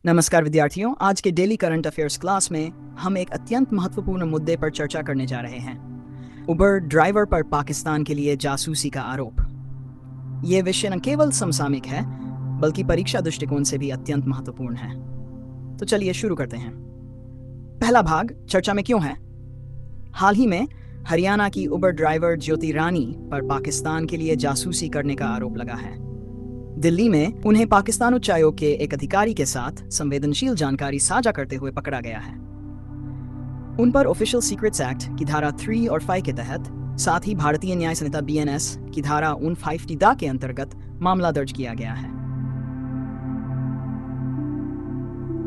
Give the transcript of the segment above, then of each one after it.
नमस्कार विद्यार्थियों, आज के डेली करंट अफेयर्स क्लास में हम एक अत्यंत महत्वपूर्ण मुद्दे पर चर्चा करने जा रहे हैं। उबर ड्राइवर पर पाकिस्तान के लिए जासूसी का आरोप। ये विषय न केवल समसामयिक है बल्कि परीक्षा दृष्टिकोण से भी अत्यंत महत्वपूर्ण है। तो चलिए शुरू करते हैं। पहला भाग, चर्चा में क्यों है। हाल ही में हरियाणा की उबर ड्राइवर ज्योति रानी पर पाकिस्तान के लिए जासूसी करने का आरोप लगा है। दिल्ली में उन्हें पाकिस्तान उच्चायोग के एक अधिकारी के साथ संवेदनशील जानकारी साझा करते हुए पकड़ा गया है। उन पर ऑफिशियल सीक्रेट्स एक्ट की धारा 3 और 5 के तहत, साथ ही भारतीय न्याय संहिता BNS की धारा 5 के अंतर्गत मामला दर्ज किया गया है।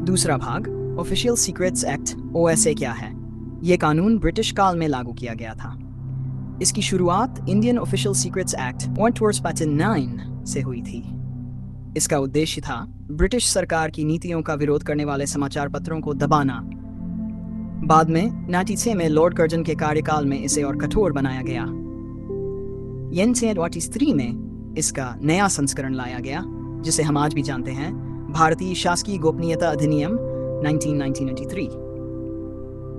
दूसरा भाग, ऑफिशियल सीक्रेट्स एक्ट OSA क्या है। यह कानून ब्रिटिश काल में लागू किया गया था। इसकी शुरुआत Indian official secrets act Wentworth Patent 9 से हुई थी। इसका उद्देश्य था ब्रिटिश सरकार की नीतियों का विरोध करने वाले समाचार पत्रों को दबाना। बाद में 1996 में लॉर्ड कर्जन के कार्यकाल में इसे और कठोर बनाया गया। 1983 में इसका नया संस्करण लाया गया, जिसे हम आज भी जानते हैं, भारतीय शासकीय गोपनीयता अधिनियम 1993।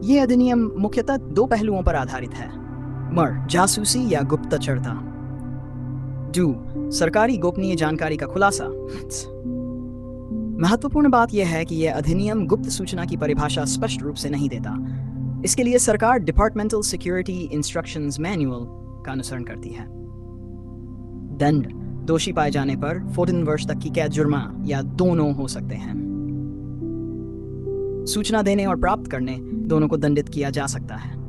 यह अधिनियम मुख्यतः दो पहलुओं पर आधारित है। जासूसी या गुप्तचरता। सरकारी गोपनीय जानकारी का खुलासा। महत्वपूर्ण बात यह है कि यह अधिनियम गुप्त सूचना की परिभाषा स्पष्ट रूप से नहीं देता। इसके लिए सरकार डिपार्टमेंटल सिक्योरिटी इंस्ट्रक्शंस मैनुअल का अनुसरण करती है। दंड, दोषी पाए जाने पर 14 वर्ष तक की कैद, जुर्माना या दोनों हो सकते हैं। सूचना देने और प्राप्त करने दोनों को दंडित किया जा सकता है।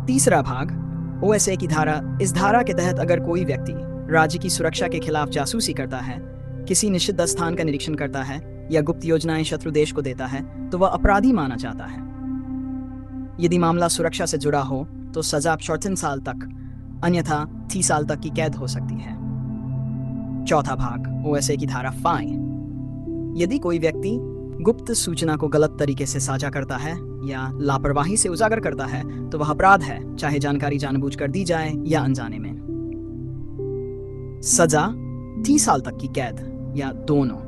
तीसरा भाग, OSA की धारा। इस धारा के तहत अगर कोई व्यक्ति राज्य की सुरक्षा के खिलाफ जासूसी करता है, किसी निषिद्ध स्थान का निरीक्षण करता है या गुप्त योजनाएं शत्रु देश को देता है, तो वह अपराधी माना जाता है। यदि मामला सुरक्षा से जुड़ा हो तो सजा 14 साल तक, अन्यथा 30 साल तक की कैद हो सकती है। चौथा भाग, OSA की धारा 5। यदि कोई व्यक्ति गुप्त सूचना को गलत तरीके से साझा करता है या लापरवाही से उजागर करता है तो वह अपराध है, चाहे जानकारी जानबूझकर दी जाए या अनजाने में। सजा 30 साल तक की कैद या दोनों।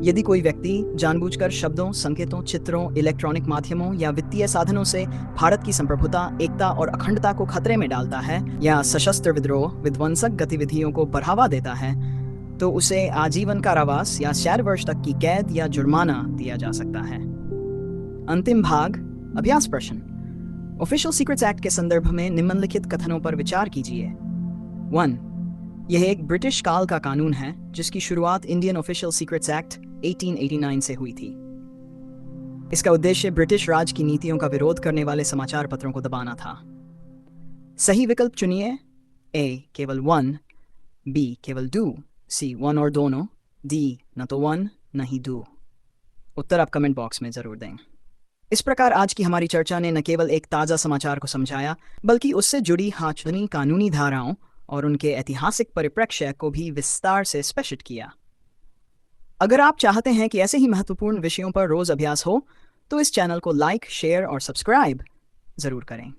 यदि कोई व्यक्ति जानबूझकर शब्दों, संकेतों, चित्रों, इलेक्ट्रॉनिक माध्यमों या वित्तीय साधनों से भारत की संप्रभुता, एकता और अखंडता को खतरे में डालता है या सशस्त्र विद्रोह, विध्वंसक गतिविधियों को बढ़ावा देता है, तो उसे आजीवन कारावास या 4 वर्ष तक की कैद या जुर्माना दिया जा सकता है। अंतिम भाग, अभ्यास प्रश्न। ऑफिशियल सीक्रेट्स एक्ट के संदर्भ में निम्नलिखित कथनों पर विचार कीजिए। 1. यह एक ब्रिटिश काल का कानून है जिसकी शुरुआत इंडियन ऑफिशियल सीक्रेट्स एक्ट 1889 से हुई थी। इसका उद्देश्य ब्रिटिश राज की नीतियों का विरोध करने वाले समाचार पत्रों को दबाना था। सही विकल्प चुनिए। A केवल 1, B केवल 2, C 1 और दोनों, D न तो 1 न ही 2। उत्तर आप कमेंट बॉक्स में जरूर दें। इस प्रकार आज की हमारी चर्चा ने न केवल एक ताज़ा समाचार को समझाया, बल्कि उससे जुड़ी हाचनी कानूनी धाराओं और उनके ऐतिहासिक परिप्रेक्ष्य को भी विस्तार से स्पष्ट किया। अगर आप चाहते हैं कि ऐसे ही महत्वपूर्ण विषयों पर रोज अभ्यास हो, तो इस चैनल को लाइक, शेयर और सब्सक्राइब जरूर करें।